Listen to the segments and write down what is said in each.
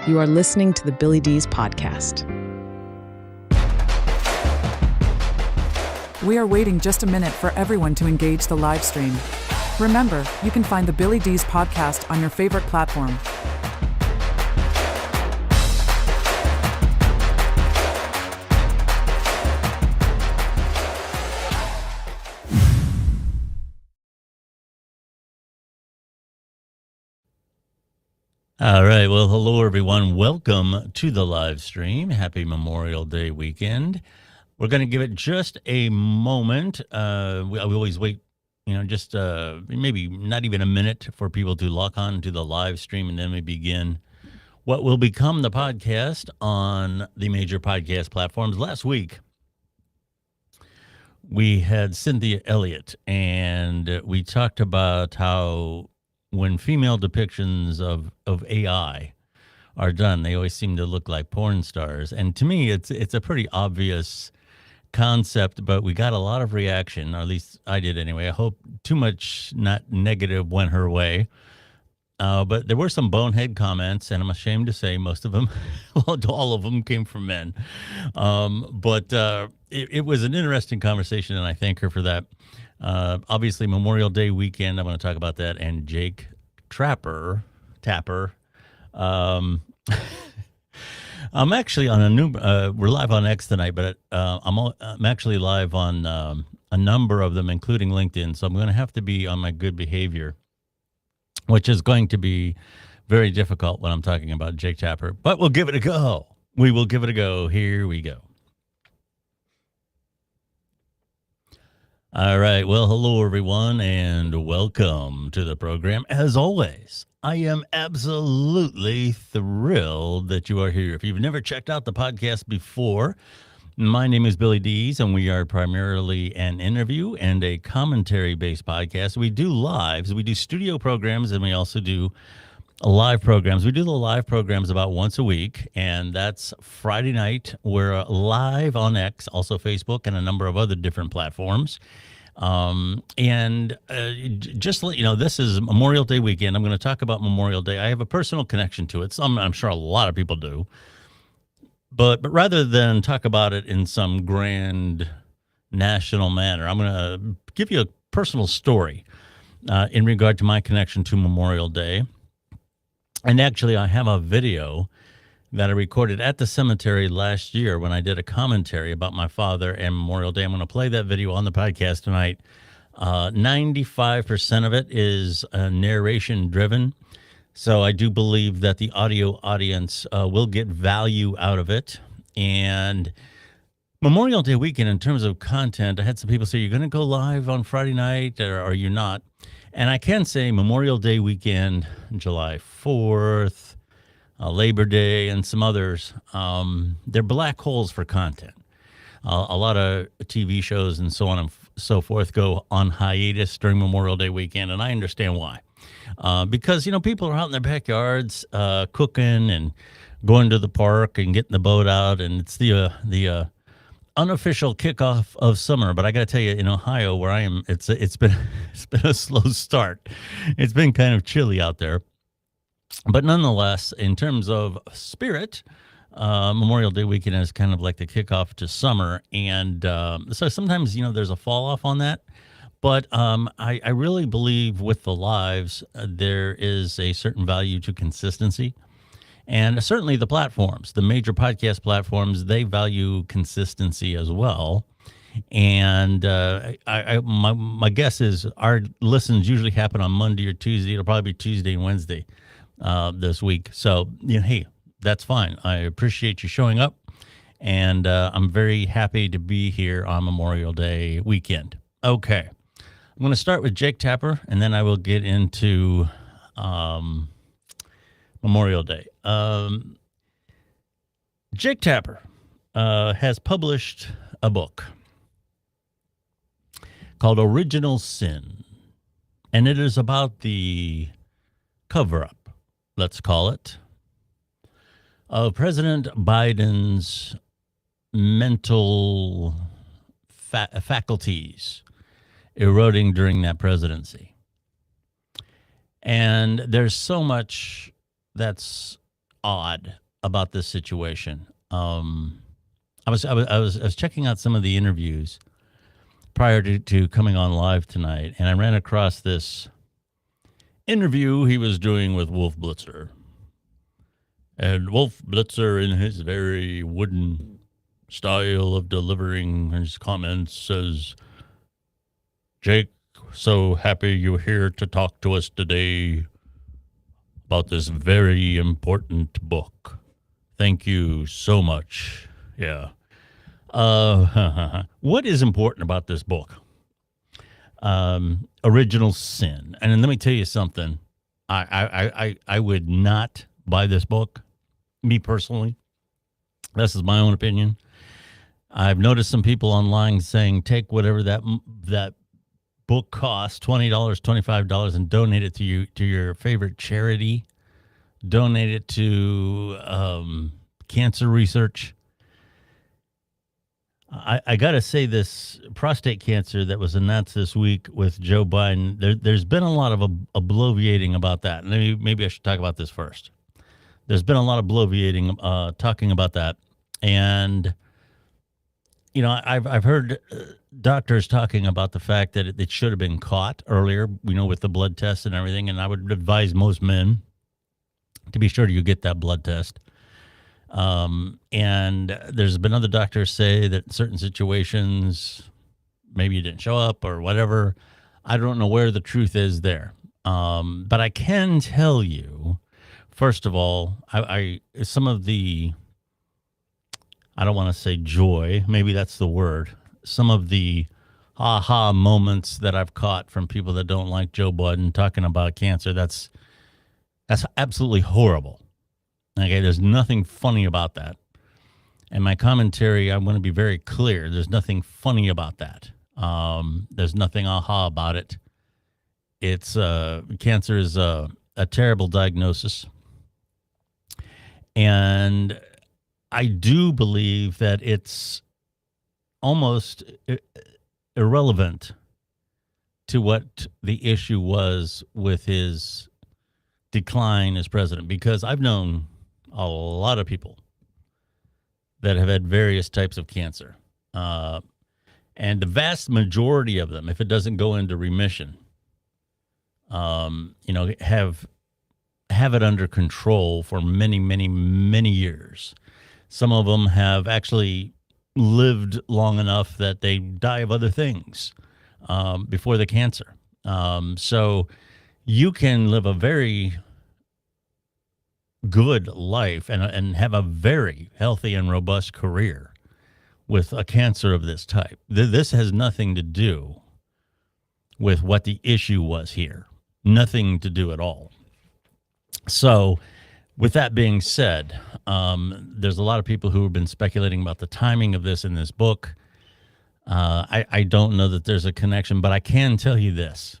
You are listening to the Billy D's podcast. We are waiting just a minute for everyone to engage the live stream. Remember, you can find the Billy D's podcast on your favorite platform. All right. Well, hello, everyone. Welcome to the live stream. Happy Memorial Day weekend. We're going to give it just a moment. We always wait, just maybe not even a minute for people to lock on to the live stream, and then we begin what will become the podcast on the major podcast platforms. Last week, we had Cynthia Elliott, and we talked about how when female depictions of AI are done, they always seem to look like porn stars. And to me, it's a pretty obvious concept, but we got a lot of reaction, or at least I did anyway. I hope too much not negative went her way. But there were some bonehead comments, and I'm ashamed to say most of them, well, all of them came from men. But it was an interesting conversation, and I thank her for that. Obviously, Memorial Day weekend, I'm going to talk about that, and Jake Tapper. I'm actually on a new, we're live on X tonight, but I'm actually live on a number of them, including LinkedIn, so I'm going to have to be on my good behavior, which is going to be very difficult when I'm talking about Jake Tapper, but we'll give it a go. We will give it a go. Here we go. All right. Well, hello, everyone, and welcome to the program. As always, I am absolutely thrilled that you are here. If you've never checked out the podcast before, my name is Billy D's, and we are primarily an interview and a commentary-based podcast. We do lives, we do studio programs, and we also do live programs. We do the live programs about once a week, and that's Friday night. We're live on X, also Facebook, and a number of other different platforms. Just to let you know, this is Memorial Day weekend. I'm going to talk about Memorial Day. I have a personal connection to it. I'm sure a lot of people do. But rather than talk about it in some grand national manner, I'm going to give you a personal story in regard to my connection to Memorial Day. And actually, I have a video that I recorded at the cemetery last year when I did a commentary about my father and Memorial Day. I'm going to play that video on the podcast tonight. 95% of it is narration driven. So I do believe that the audio audience will get value out of it. And Memorial Day weekend, in terms of content, I had some people say, you're going to go live on Friday night, or are you not? And I can say Memorial Day weekend, July 4th, Labor Day, and some others, they're black holes for content. A lot of TV shows and so on and so forth go on hiatus during Memorial Day weekend, and I understand why. Because, people are out in their backyards cooking and going to the park and getting the boat out, and it's the unofficial kickoff of summer. But I got to tell you, in Ohio, where I am, it's been a slow start. It's been kind of chilly out there. But nonetheless, in terms of spirit, Memorial Day weekend is kind of like the kickoff to summer. And so sometimes, there's a fall off on that. But I really believe with the lives, there is a certain value to consistency. And certainly the platforms, the major podcast platforms, they value consistency as well. And my guess is our listens usually happen on Monday or Tuesday. It'll probably be Tuesday and Wednesday this week. So, hey, that's fine. I appreciate you showing up. And I'm very happy to be here on Memorial Day weekend. Okay. I'm going to start with Jake Tapper, and then I will get into Memorial Day. Jake Tapper has published a book called Original Sin, and it is about the cover-up, let's call it, of President Biden's mental faculties eroding during that presidency. And there's so much that's odd about this situation. I was checking out some of the interviews prior to coming on live tonight, and I ran across this interview he was doing with Wolf Blitzer. And Wolf Blitzer, in his very wooden style of delivering his comments, says, "Jake, so happy you're here to talk to us today about this very important book. Thank you so much." Yeah. What is important about this book? Original Sin. And let me tell you something. I would not buy this book, me personally. This is my own opinion. I've noticed some people online saying, take whatever that book costs, $20, $25, and donate it to your favorite charity. Donate it to cancer research. I got to say, this prostate cancer that was announced this week with Joe Biden, there's been a lot of bloviating about that. Maybe I should talk about this first. There's been a lot of bloviating talking about that. And, you know, I've heard doctors talking about the fact that it should have been caught earlier, you know, with the blood test and everything. And I would advise most men to be sure you get that blood test. And there's been other doctors say that certain situations, maybe you didn't show up or whatever. I don't know where the truth is there. But I can tell you, first of all, some of the, I don't want to say joy, maybe that's the word, some of the aha moments that I've caught from people that don't like Joe Biden talking about cancer, that's absolutely horrible. Okay, there's nothing funny about that. And my commentary, I want to be very clear. There's nothing funny about that. There's nothing aha about it. It's cancer is a terrible diagnosis. And I do believe that it's almost irrelevant to what the issue was with his decline as president, because I've known a lot of people that have had various types of cancer. And the vast majority of them, if it doesn't go into remission, you know, have it under control for many, many, many years. Some of them have actually lived long enough that they die of other things before the cancer. So you can live a very good life and have a very healthy and robust career with a cancer of this type. This has nothing to do with what the issue was here. Nothing to do at all. So with that being said, there's a lot of people who have been speculating about the timing of this in this book. I don't know that there's a connection, but I can tell you this.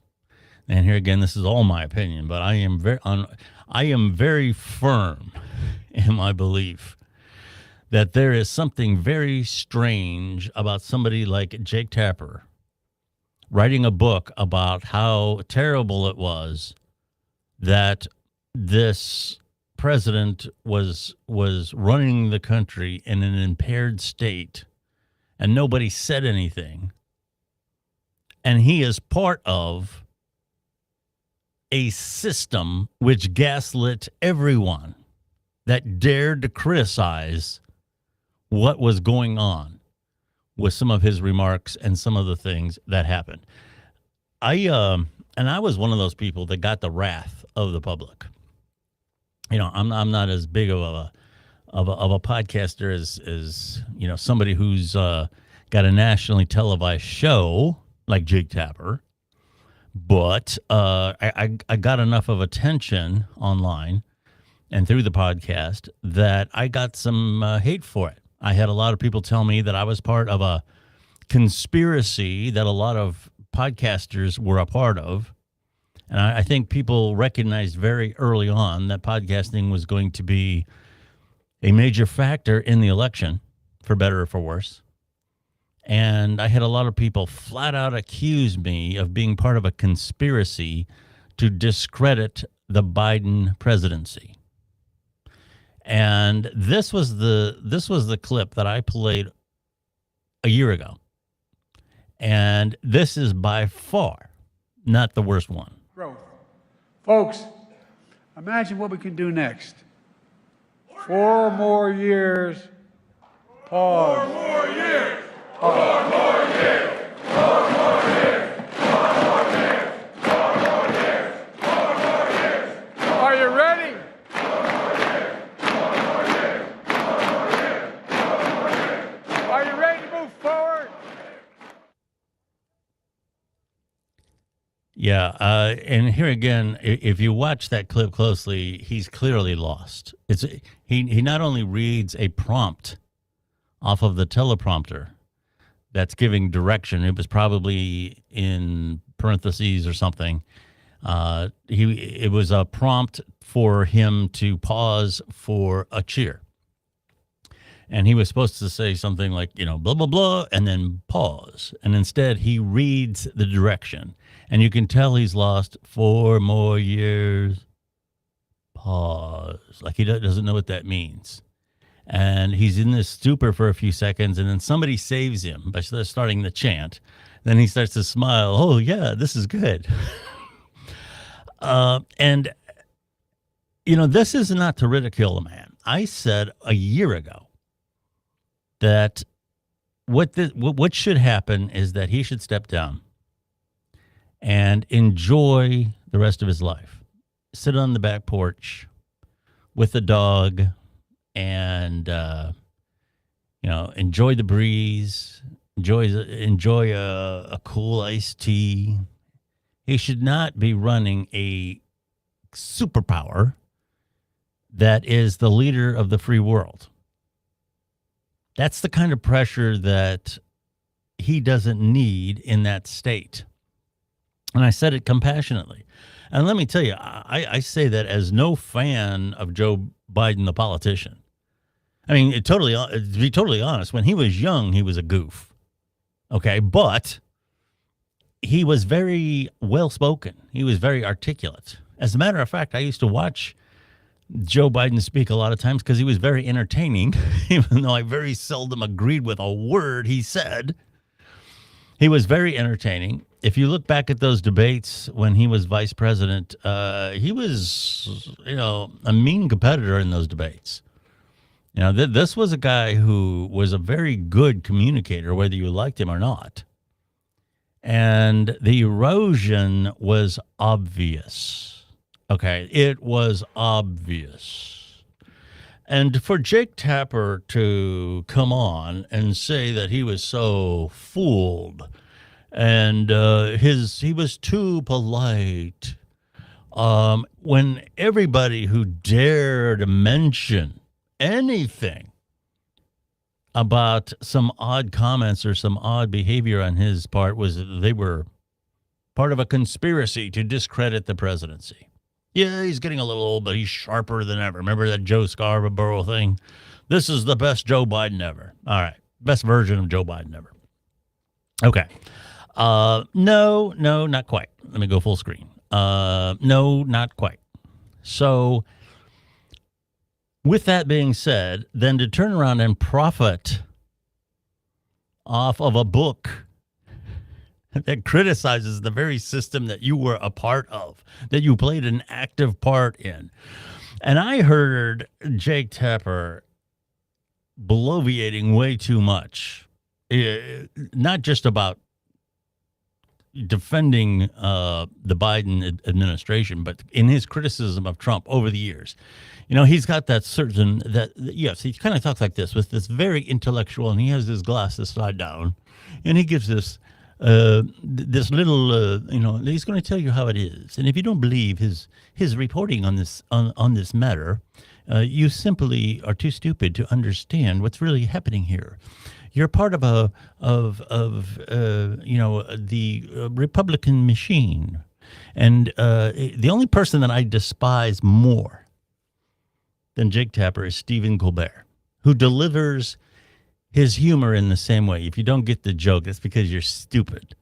And here again, this is all my opinion, but I am very firm in my belief that there is something very strange about somebody like Jake Tapper writing a book about how terrible it was that this president was running the country in an impaired state and nobody said anything. And he is part of a system which gaslit everyone that dared to criticize what was going on with some of his remarks and some of the things that happened. I was one of those people that got the wrath of the public. You know, I'm not as big of a podcaster as you know, somebody who's got a nationally televised show like Jake Tapper. But I got enough of attention online and through the podcast that I got some hate for it. I had a lot of people tell me that I was part of a conspiracy that a lot of podcasters were a part of. And I think people recognized very early on that podcasting was going to be a major factor in the election, for better or for worse. And I had a lot of people flat out accuse me of being part of a conspiracy to discredit the Biden presidency. And this was the clip that I played a year ago. And this is by far not the worst one. Growth. Folks, imagine what we can do next. 4 more years. Pause. 4 more years. 4 more years. 4 more years. 4 more years. 4 more years. 4 more years. Are you ready? 4 more years. 4 more years. 4 more years. 4 more years. Are you ready to move forward? Yeah, and here again, if you watch that clip closely, he's clearly lost. He not only reads a prompt off of the teleprompter that's giving direction. It was probably in parentheses or something. It was a prompt for him to pause for a cheer. And he was supposed to say something like, blah, blah, blah, and then pause. And instead, he reads the direction. And you can tell he's lost 4 more years. Pause. Like he doesn't know what that means. And he's in this stupor for a few seconds, and then somebody saves him by starting the chant. Then he starts to smile. Oh, yeah, this is good. And, this is not to ridicule a man. I said a year ago that what should happen is that he should step down and enjoy the rest of his life. Sit on the back porch with the dog and, enjoy the breeze, enjoy a cool iced tea. He should not be running a superpower that is the leader of the free world. That's the kind of pressure that he doesn't need in that state. And I said it compassionately. And let me tell you, I say that as no fan of Joe Biden, the politician. I mean, to be totally honest, when he was young, he was a goof. Okay, but he was very well-spoken. He was very articulate. As a matter of fact, I used to watch Joe Biden speak a lot of times because he was very entertaining, even though I very seldom agreed with a word he said. He was very entertaining. If you look back at those debates when he was vice president, he was, a mean competitor in those debates. This was a guy who was a very good communicator, whether you liked him or not. And the erosion was obvious. Okay, it was obvious. And for Jake Tapper to come on and say that he was so fooled and he was too polite, when everybody who dared to mention anything about some odd comments or some odd behavior on his part they were part of a conspiracy to discredit the presidency. Yeah, he's getting a little old, but he's sharper than ever. Remember that Joe Scarborough thing? This is the best Joe Biden ever. All right. Best version of Joe Biden ever. Okay. No, not quite. Let me go full screen. No, not quite. So with that being said, then to turn around and profit off of a book that criticizes the very system that you were a part of, that you played an active part in. And I heard Jake Tapper bloviating way too much, not just about defending the Biden administration, but in his criticism of Trump over the years. He's got yes, he kind of talks like this with this very intellectual, and he has his glasses slide down, and he gives this little, he's going to tell you how it is. And if you don't believe his reporting on this matter, you simply are too stupid to understand what's really happening here. You're part of the Republican machine. And the only person that I despise more than Jake Tapper is Stephen Colbert, who delivers his humor in the same way. If you don't get the joke, it's because you're stupid.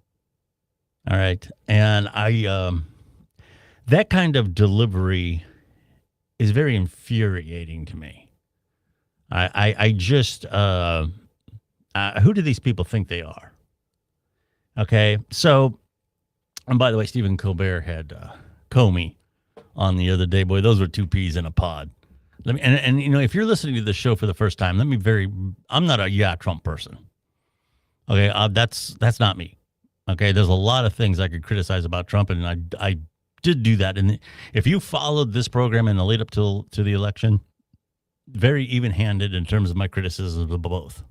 All right. And that kind of delivery is very infuriating to me. I just, who do these people think they are? Okay, so, and by the way, Stephen Colbert had Comey on the other day. Boy, those were two peas in a pod. Let me, and if you're listening to the show for the first time, I'm not a Trump person. Okay, that's not me. Okay, there's a lot of things I could criticize about Trump, and I did do that. And if you followed this program in the lead up to the election, very even-handed in terms of my criticisms of both.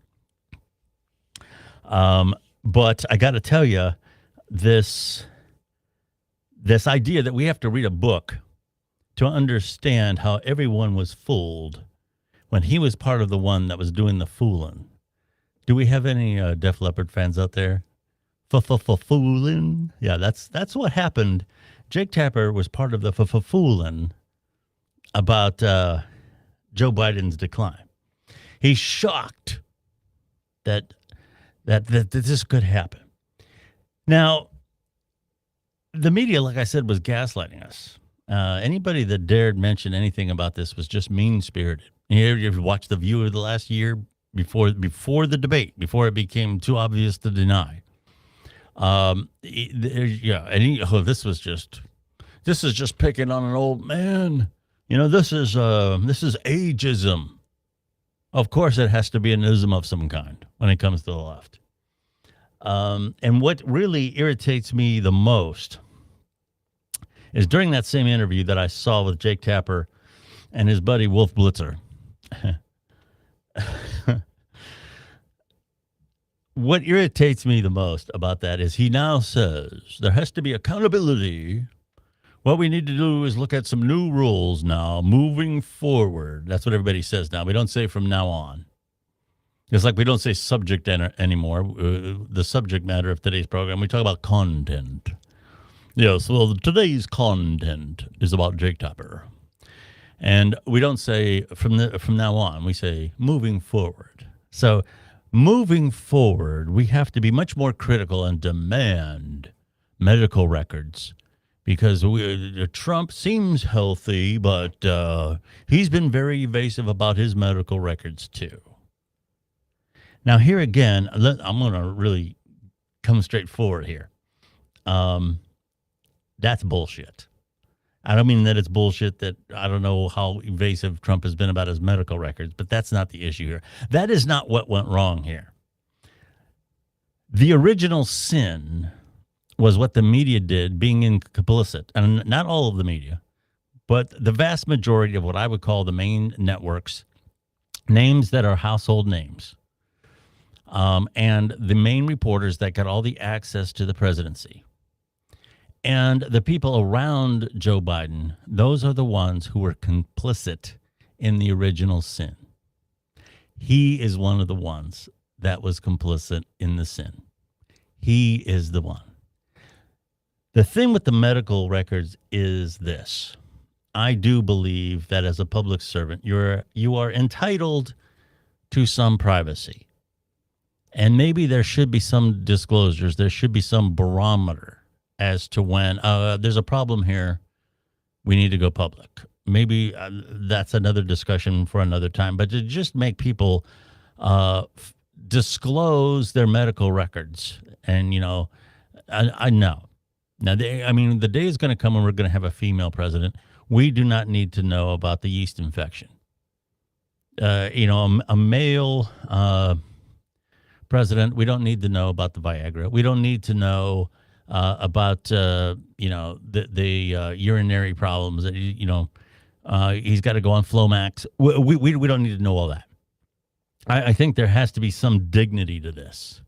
But I got to tell you, this idea that we have to read a book to understand how everyone was fooled when he was part of the one that was doing the fooling. Do we have any Def Leppard fans out there? Fooling? Yeah, that's what happened. Jake Tapper was part of the fooling about Joe Biden's decline. He's shocked that this could happen. Now, the media, like I said, was gaslighting us. Anybody that dared mention anything about this was just mean-spirited. You watched The View of the last year before the debate, before it became too obvious to deny. This is just picking on an old man. This is ageism. Of course, it has to be an ism of some kind when it comes to the left. And what really irritates me the most is during that same interview that I saw with Jake Tapper and his buddy Wolf Blitzer. What irritates me the most about that is he now says there has to be accountability. What we need to do is look at some new rules now, moving forward. That's what everybody says now. We don't say from now on. It's like we don't say subject anymore. The subject matter of today's program, we talk about content. Yes, well, today's content is about Jake Tapper. And we don't say from now on. We say moving forward. So moving forward, we have to be much more critical and demand medical records. Because Trump seems healthy, but he's been very evasive about his medical records, too. Now, here again, I'm going to really come straight forward here. That's bullshit. I don't mean that it's bullshit that I don't know how evasive Trump has been about his medical records, but that's not the issue here. That is not what went wrong here. The original sin was what the media did, being complicit, and not all of the media, but the vast majority of what I would call the main networks, names that are household names, and the main reporters that got all the access to the presidency. And the people around Joe Biden, those are the ones who were complicit in the original sin. He is one of the ones that was complicit in the sin. He is the one. The thing with the medical records is this. I do believe that as a public servant, you are entitled to some privacy. And maybe there should be some disclosures. There should be some barometer as to when there's a problem here. We need to go public. Maybe that's another discussion for another time. But to just make people disclose their medical records. And, I know. Now, the day is going to come when we're going to have a female president. We do not need to know about the yeast infection. A male president, we don't need to know about the Viagra. We don't need to know about, the urinary problems. He's got to go on Flomax. We don't need to know all that. I think there has to be some dignity to this.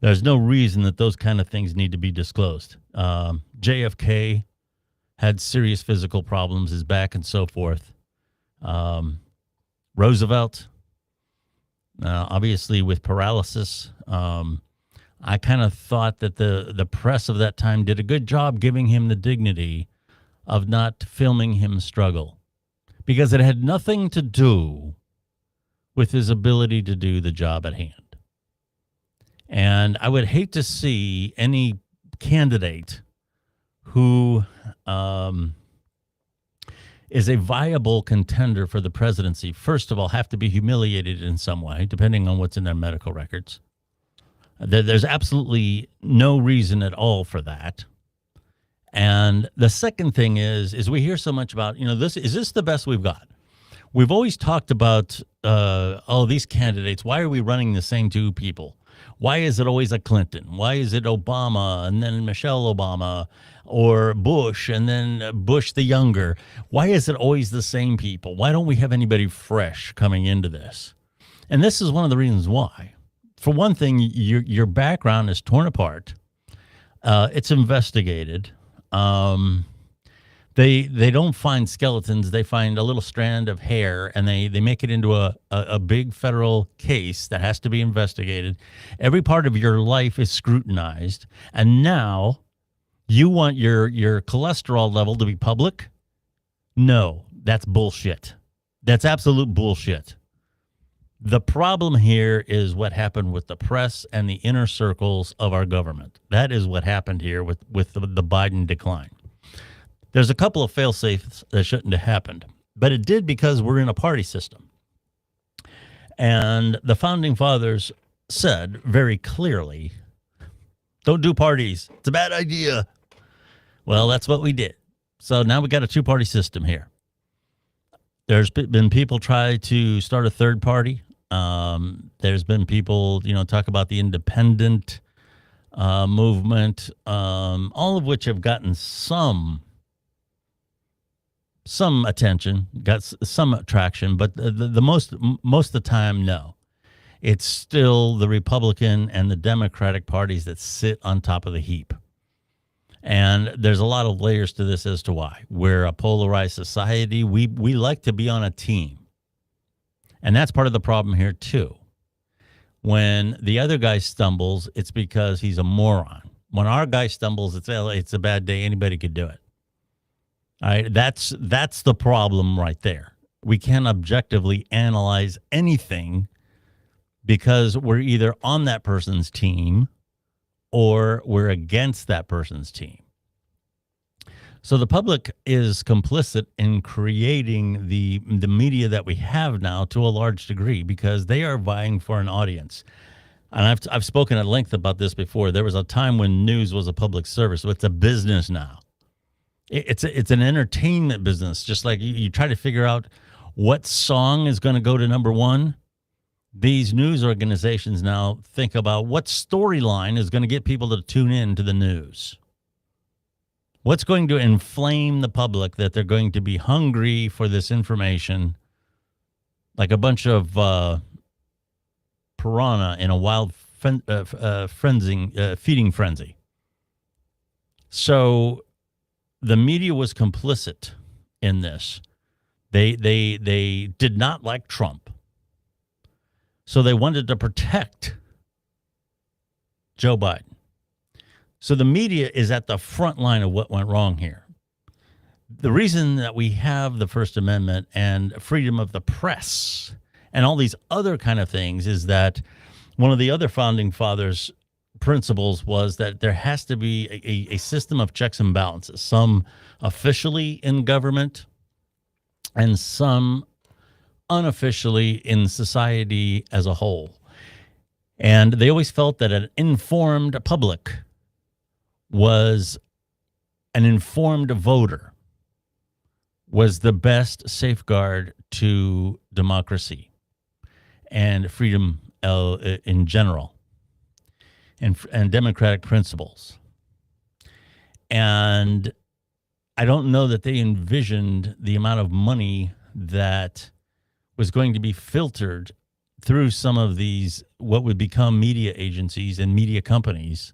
There's no reason that those kind of things need to be disclosed. JFK had serious physical problems, his back and so forth. Roosevelt, obviously with paralysis. I kind of thought that the press of that time did a good job giving him the dignity of not filming him struggle, because it had nothing to do with his ability to do the job at hand. And I would hate to see any candidate who is a viable contender for the presidency, first of all, have to be humiliated in some way, depending on what's in their medical records. There's absolutely no reason at all for that. And the second thing is we hear so much about, this is this the best we've got? We've always talked about, these candidates. Why are we running the same two people? Why is it always a Clinton? Why is it Obama and then Michelle Obama or Bush and then Bush the younger? Why is it always the same people? Why don't we have anybody fresh coming into this? And this is one of the reasons why. For one thing, your background is torn apart. It's investigated. They don't find skeletons. They find a little strand of hair, and they make it into a big federal case that has to be investigated. Every part of your life is scrutinized, and now you want your cholesterol level to be public? No, that's bullshit. That's absolute bullshit. The problem here is what happened with the press and the inner circles of our government. That is what happened here with the Biden decline. There's a couple of fail-safes that shouldn't have happened, but it did because we're in a party system. And the founding fathers said very clearly, don't do parties. It's a bad idea. Well, that's what we did. So now we got a two-party system here. There's been people try to start a third party. There's been people, talk about the independent movement, all of which have gotten some attention, got some traction, but the most of the time, no. It's still the Republican and the Democratic parties that sit on top of the heap. And there's a lot of layers to this as to why. We're a polarized society. We like to be on a team. And that's part of the problem here, too. When the other guy stumbles, it's because he's a moron. When our guy stumbles, it's a bad day. Anybody could do it. All right, that's the problem right there. We can't objectively analyze anything because we're either on that person's team or we're against that person's team. So the public is complicit in creating the media that we have now to a large degree because they are vying for an audience. And I've spoken at length about this before. There was a time when news was a public service, so it's a business now. It's an entertainment business, just like you try to figure out what song is going to go to number one. These news organizations now think about what storyline is going to get people to tune in to the news. What's going to inflame the public that they're going to be hungry for this information, like a bunch of piranha in a wild feeding frenzy. So the media was complicit in this. They did not like Trump. So they wanted to protect Joe Biden. So the media is at the front line of what went wrong here. The reason that we have the First Amendment and freedom of the press and all these other kind of things is that one of the other founding fathers' principles was that there has to be a system of checks and balances, some officially in government and some unofficially in society as a whole. And they always felt that an informed public was an informed voter was the best safeguard to democracy and freedom in general and democratic principles. And I don't know that they envisioned the amount of money that was going to be filtered through some of these, what would become media agencies and media companies,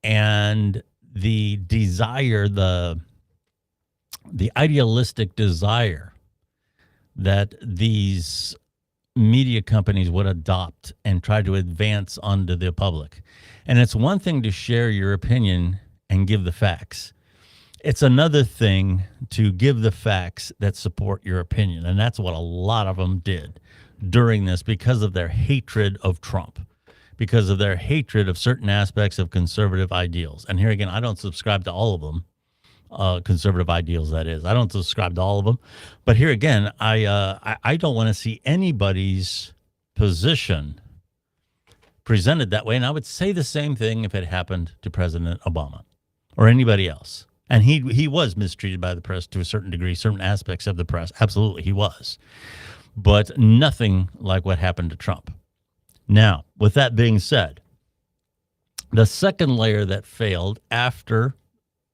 and the desire, the idealistic desire that these media companies would adopt and try to advance onto the public. And it's one thing to share your opinion and give the facts. It's another thing to give the facts that support your opinion. And that's what a lot of them did during this because of their hatred of Trump, because of their hatred of certain aspects of conservative ideals. And here again, I don't subscribe to all of them. conservative ideals, that is. I don't subscribe to all of them. But here again, I don't want to see anybody's position presented that way. And I would say the same thing if it happened to President Obama or anybody else. And he was mistreated by the press to a certain degree, certain aspects of the press. Absolutely, he was. But nothing like what happened to Trump. Now, with that being said, the second layer that failed after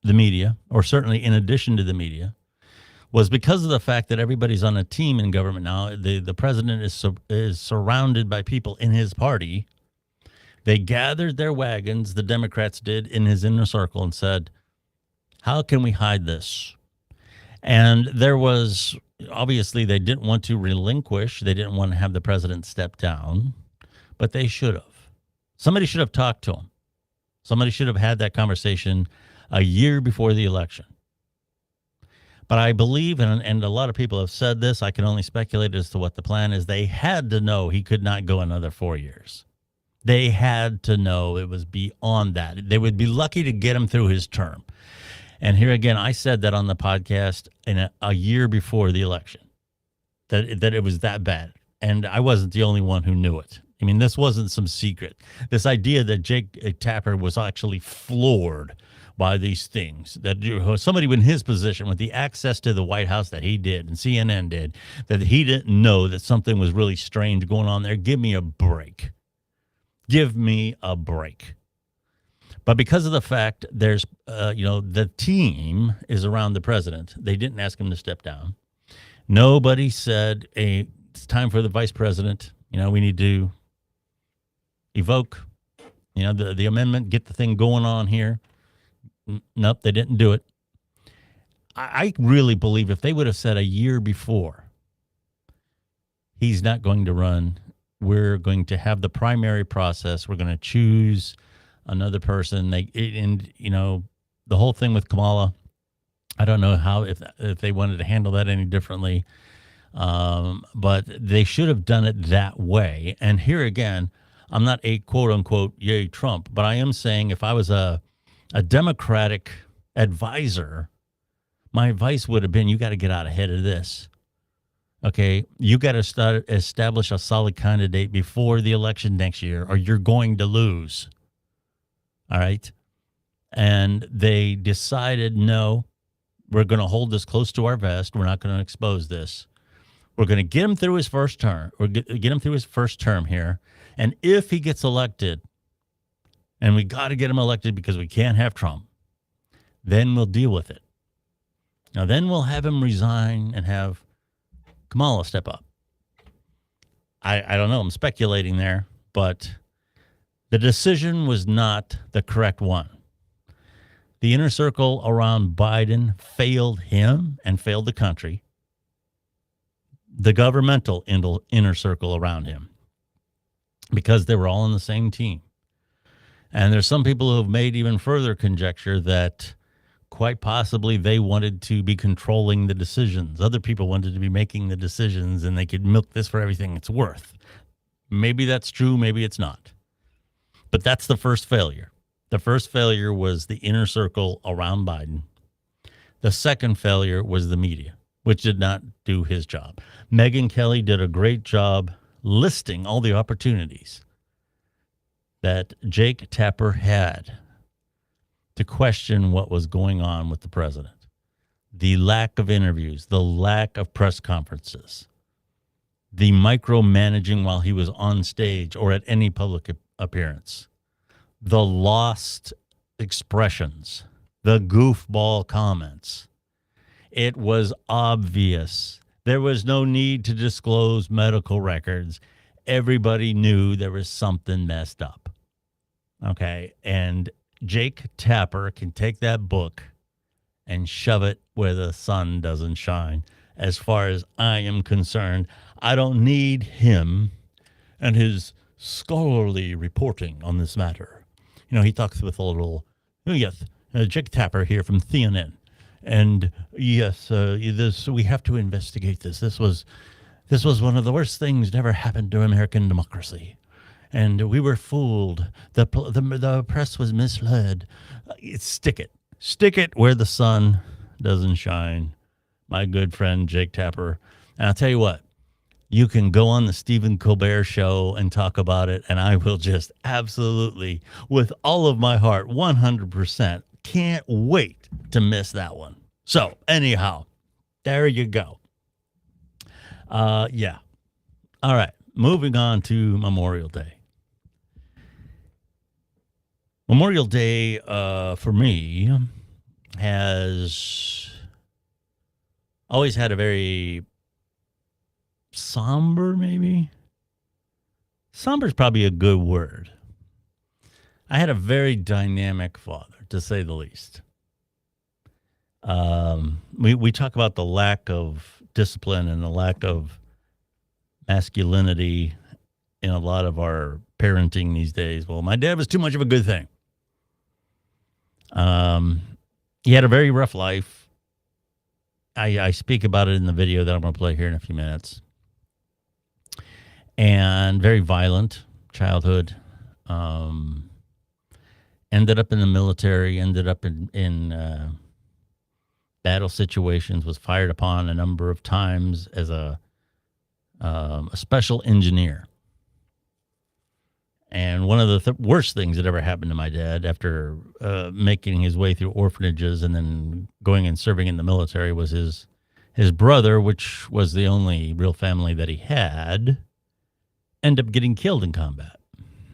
the media, or certainly in addition to the media, was because of the fact that everybody's on a team in government now. The president is surrounded by people in his party. They gathered their wagons, the Democrats did, in his inner circle and said, how can we hide this? And there was, obviously, they didn't want to relinquish. They didn't want to have the president step down, but they should have. Somebody should have talked to him. Somebody should have had that conversation a year before the election. But I believe, and a lot of people have said this, I can only speculate as to what the plan is. They had to know he could not go another 4 years. They had to know it was beyond that. They would be lucky to get him through his term. And here again, I said that on the podcast in a year before the election, that it was that bad. And I wasn't the only one who knew it. I mean, this wasn't some secret. This idea that Jake Tapper was actually floored by these things, that somebody in his position with the access to the White House that he did and CNN did, that he didn't know that something was really strange going on there. Give me a break. Give me a break. But because of the fact there's, the team is around the president, they didn't ask him to step down. Nobody said, hey, it's time for the vice president. We need to evoke, the amendment, get the thing going on here. Nope, they didn't do it. I really believe if they would have said a year before, he's not going to run, we're going to have the primary process, we're going to choose another person. The whole thing with Kamala, I don't know how, if they wanted to handle that any differently, but they should have done it that way. And here again, I'm not a quote unquote yay Trump, but I am saying if I was a Democratic advisor, my advice would have been, you got to get out ahead of this. Okay, you got to establish a solid candidate before the election next year, or you're going to lose. All right. And they decided, no, we're going to hold this close to our vest. We're not going to expose this. We're going to get him through his first term. Or get him through his first term here. And if he gets elected, and we got to get him elected because we can't have Trump, then we'll deal with it. Now, then we'll have him resign and have Kamala step up. I don't know. I'm speculating there, but the decision was not the correct one. The inner circle around Biden failed him and failed the country. The governmental inner circle around him, because they were all on the same team. And there's some people who have made even further conjecture that quite possibly they wanted to be controlling the decisions. Other people wanted to be making the decisions, and they could milk this for everything it's worth. Maybe that's true, maybe it's not. But that's the first failure. The first failure was the inner circle around Biden. The second failure was the media, which did not do his job. Megyn Kelly did a great job listing all the opportunities that Jake Tapper had to question what was going on with the president. The lack of interviews, the lack of press conferences, the micromanaging while he was on stage or at any public appearance, the lost expressions, the goofball comments. It was obvious. There was no need to disclose medical records. Everybody knew there was something messed up. Okay, and Jake Tapper can take that book and shove it where the sun doesn't shine. As far as I am concerned, I don't need him and his scholarly reporting on this matter. He talks with a little, yes, Jake Tapper here from CNN. And yes, we have to investigate this. This was one of the worst things that ever happened to American democracy. And we were fooled. The press was misled. Stick it. Stick it where the sun doesn't shine, my good friend Jake Tapper. And I'll tell you what, you can go on the Stephen Colbert show and talk about it, and I will just absolutely, with all of my heart, 100%, can't wait to miss that one. So, anyhow, there you go. Yeah. All right, moving on to Memorial Day. Memorial Day, for me, has always had a very somber, maybe? Somber is probably a good word. I had a very dynamic father, to say the least. We talk about the lack of discipline and the lack of masculinity in a lot of our parenting these days. Well, my dad was too much of a good thing. He had a very rough life. I speak about it in the video that I'm going to play here in a few minutes. And very violent childhood. Ended up in the military, ended up in battle situations, was fired upon a number of times as a special engineer. And one of the worst things that ever happened to my dad after making his way through orphanages and then going and serving in the military was his brother, which was the only real family that he had, ended up getting killed in combat.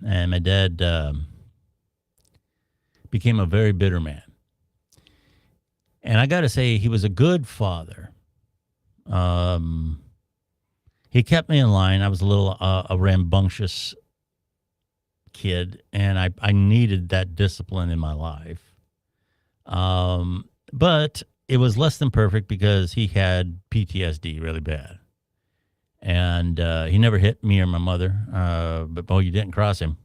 And my dad became a very bitter man. And I got to say, he was a good father. He kept me in line. I was a little a rambunctious kid, and I needed that discipline in my life. But it was less than perfect because he had PTSD really bad. And he never hit me or my mother. But, boy, you didn't cross him.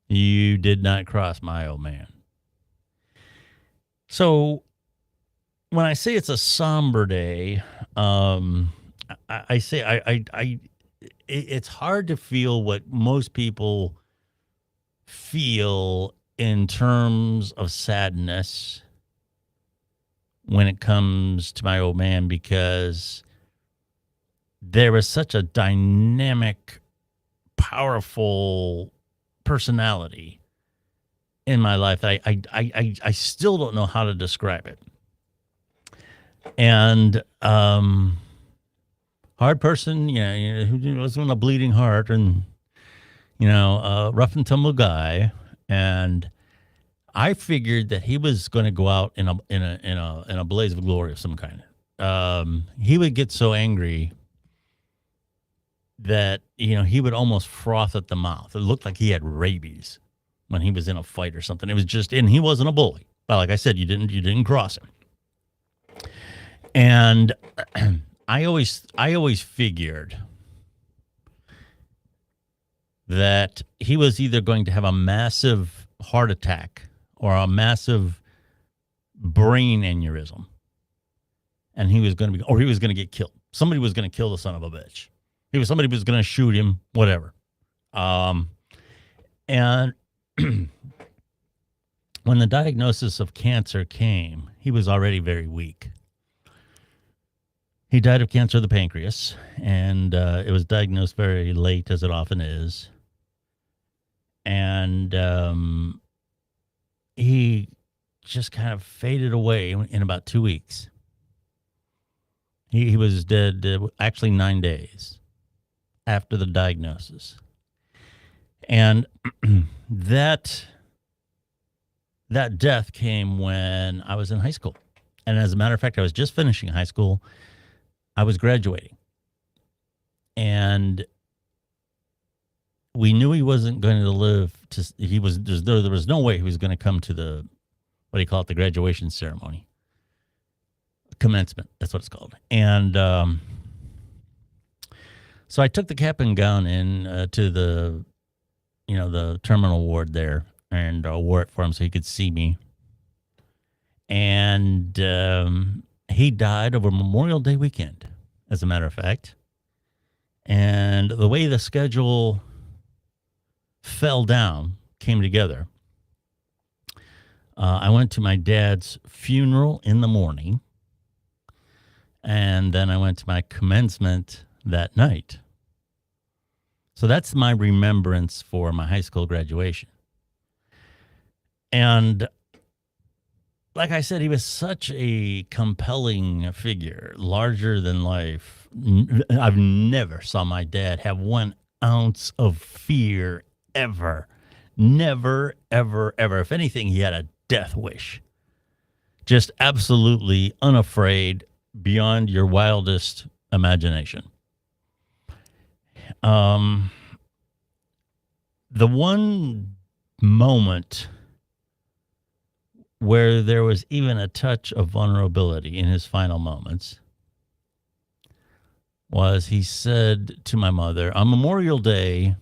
You did not cross my old man. So when I say it's a somber day, I say it's hard to feel what most people feel in terms of sadness when it comes to my old man, because there was such a dynamic, powerful personality in my life that I still don't know how to describe it. And hard person, who was on a bleeding heart, and rough and tumble guy. And I figured that he was going to go out in a blaze of glory of some kind. He would get so angry that he would almost froth at the mouth. It looked like he had rabies when he was in a fight or something. It was just, and he wasn't a bully. But like I said, you didn't cross him. And I always figured that he was either going to have a massive heart attack or a massive brain aneurysm, and he was going to get killed. Somebody was going to kill the son of a bitch. Somebody was going to shoot him, whatever. And when the diagnosis of cancer came, he was already very weak. He died of cancer of the pancreas, and it was diagnosed very late, as it often is. And he just kind of faded away in about 2 weeks. He was dead, actually 9 days after the diagnosis. And that death came when I was in high school. And as a matter of fact, I was just finishing high school. I was graduating. And we knew he wasn't going to live there was no way he was going to come to the graduation ceremony. Commencement, that's what it's called. And so I took the cap and gown in to the terminal ward there, and wore it for him so he could see me. And he died over Memorial Day weekend, as a matter of fact. And the way the schedule came together, I went to my dad's funeral in the morning, and then I went to my commencement that night. So that's my remembrance for my high school graduation. And like I said, he was such a compelling figure, larger than life. I've never saw my dad have 1 ounce of fear ever. Never, ever, ever. If anything, he had a death wish. Just absolutely unafraid, beyond your wildest imagination. The one moment where there was even a touch of vulnerability in his final moments was he said to my mother on Memorial Day,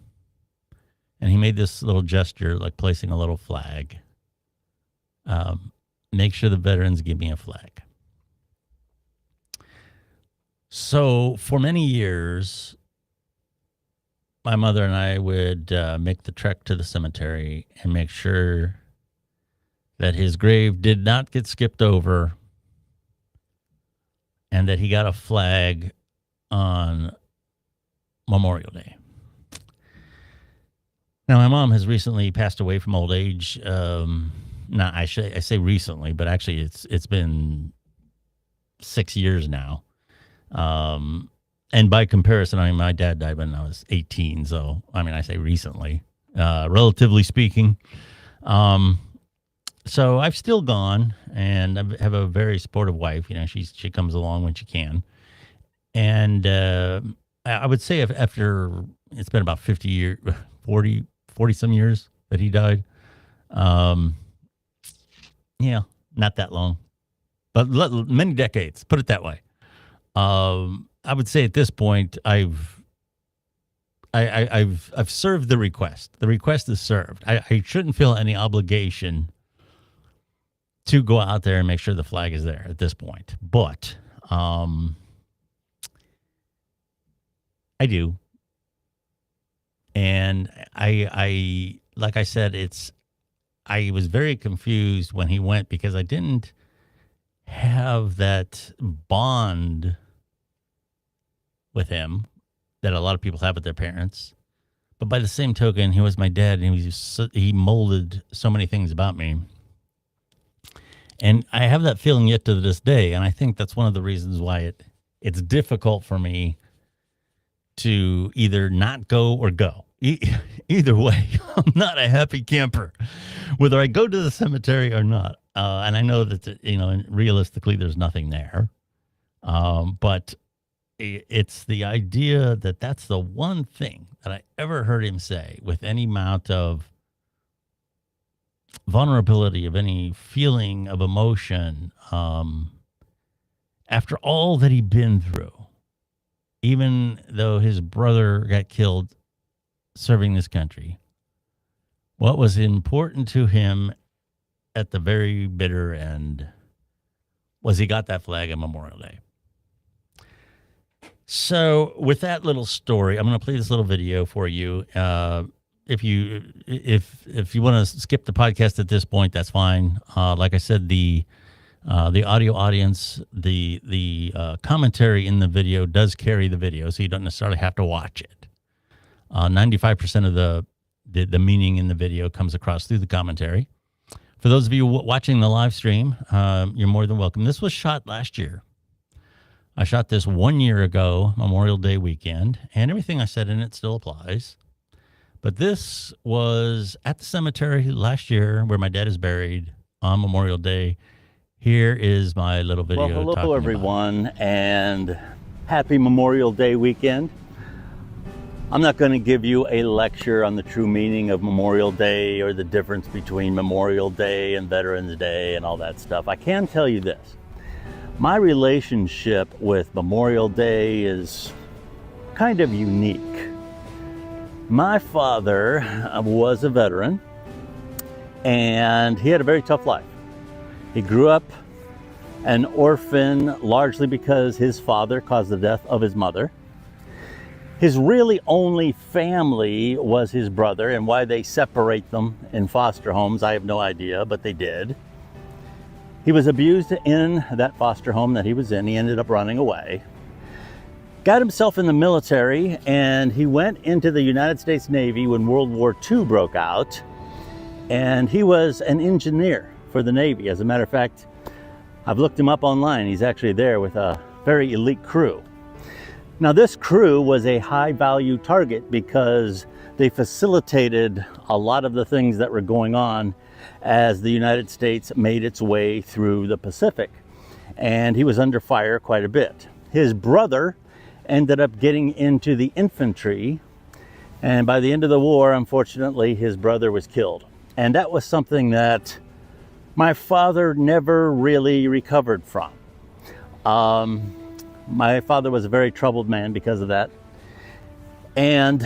and he made this little gesture like placing a little flag. Make sure the veterans give me a flag. So for many years, my mother and I would make the trek to the cemetery and make sure that his grave did not get skipped over and that he got a flag on Memorial Day. Now, my mom has recently passed away from old age. I say recently, but actually it's been 6 years now. And by comparison, my dad died when I was 18. So, I say recently, relatively speaking. So I've still gone, and I have a very supportive wife. She comes along when she can. And I would say after it's been about 50 years, 40 some years that he died. Yeah, not that long, but many decades, put it that way. I would say at this point, I've served the request. The request is served. I shouldn't feel any obligation to go out there and make sure the flag is there at this point. But I do. And I like I said, I was very confused when he went because I didn't have that bond with him that a lot of people have with their parents. But by the same token, he was my dad, and he molded so many things about me. And I have that feeling yet to this day, and I think that's one of the reasons why it's difficult for me to either not go or go. Either way, I'm not a happy camper, whether I go to the cemetery or not. And I know that, realistically, there's nothing there. But it's the idea that that's the one thing that I ever heard him say with any amount of vulnerability, of any feeling of emotion, after all that he'd been through, even though his brother got killed serving this country, what was important to him at the very bitter end was he got that flag on Memorial Day. So with that little story, I'm going to play this little video for you. If you want to skip the podcast at this point, that's fine. Like I said, the audio audience, the commentary in the video does carry the video, so you don't necessarily have to watch it. 95% of the meaning in the video comes across through the commentary. For those of you watching the live stream, you're more than welcome. This was shot last year. I shot this 1 year ago, Memorial Day weekend, and everything I said in it still applies. But this was at the cemetery last year where my dad is buried on Memorial Day. Here is my little video. Well, hello everyone, and happy Memorial Day weekend. I'm not going to give you a lecture on the true meaning of Memorial Day or the difference between Memorial Day and Veterans Day and all that stuff. I can tell you this. My relationship with Memorial Day is kind of unique. My father was a veteran, and he had a very tough life. He grew up an orphan largely because his father caused the death of his mother. His really only family was his brother, and why they separate them in foster homes, I have no idea, but they did. He was abused in that foster home that he was in. He ended up running away. Got himself in the military, and he went into the United States Navy when World War II broke out, and he was an engineer for the Navy. As a matter of fact, I've looked him up online. He's actually there with a very elite crew. Now, this crew was a high-value target because they facilitated a lot of the things that were going on as the United States made its way through the Pacific. And he was under fire quite a bit. His brother ended up getting into the infantry, and by the end of the war, unfortunately, his brother was killed. And that was something that my father never really recovered from. My father was a very troubled man because of that. And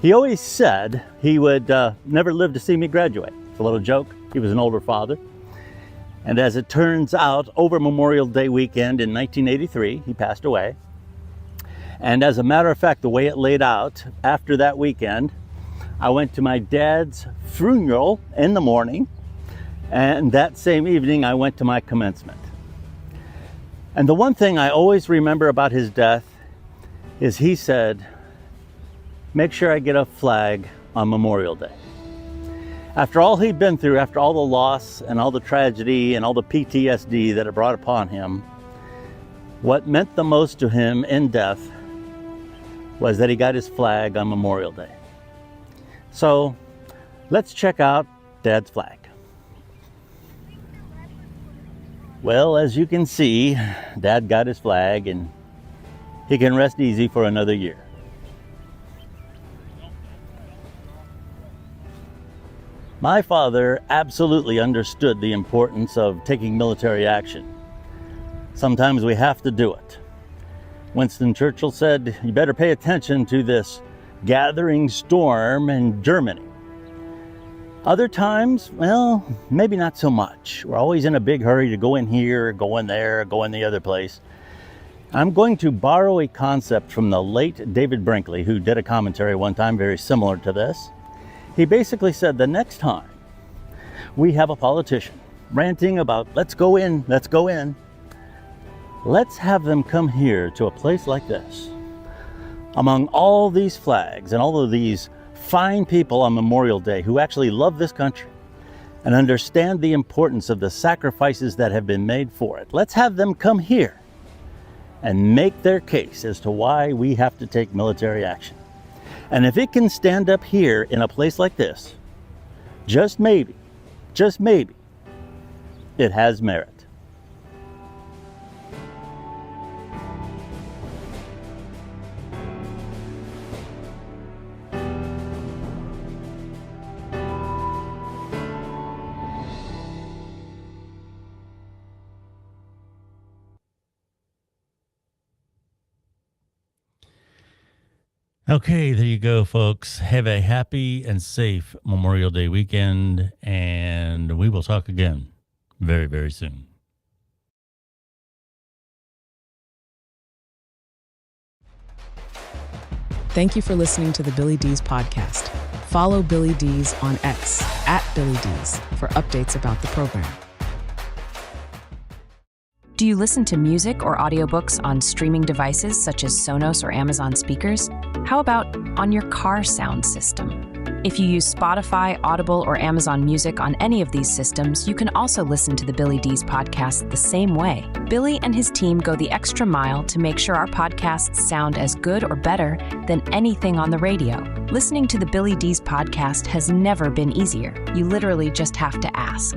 he always said he would never live to see me graduate. It's a little joke. He was an older father. And as it turns out, over Memorial Day weekend in 1983, he passed away. And as a matter of fact, the way it laid out, after that weekend, I went to my dad's funeral in the morning. And that same evening, I went to my commencement. And the one thing I always remember about his death is he said, make sure I get a flag on Memorial Day. After all he'd been through, after all the loss and all the tragedy and all the PTSD that it brought upon him, what meant the most to him in death was that he got his flag on Memorial Day. So let's check out Dad's flag. Well, as you can see, Dad got his flag and he can rest easy for another year. My father absolutely understood the importance of taking military action. Sometimes we have to do it. Winston Churchill said, you better pay attention to this gathering storm in Germany. Other times, well, maybe not so much. We're always in a big hurry to go in here, go in there, go in the other place. I'm going to borrow a concept from the late David Brinkley, who did a commentary one time very similar to this. He basically said the next time we have a politician ranting about let's go in, let's have them come here to a place like this. Among all these flags and all of these fine people on Memorial Day who actually love this country and understand the importance of the sacrifices that have been made for it. Let's have them come here and make their case as to why we have to take military action. And if it can stand up here in a place like this, just maybe, it has merit. Okay, there you go, folks. Have a happy and safe Memorial Day weekend, and we will talk again very, very soon. Thank you for listening to the Billy D's podcast. Follow Billy D's on X @BillyD's for updates about the program. Do you listen to music or audiobooks on streaming devices such as Sonos or Amazon speakers? How about on your car sound system? If you use Spotify, Audible, or Amazon Music on any of these systems, you can also listen to the Billy D's podcast the same way. Billy and his team go the extra mile to make sure our podcasts sound as good or better than anything on the radio. Listening to the Billy D's podcast has never been easier. You literally just have to ask.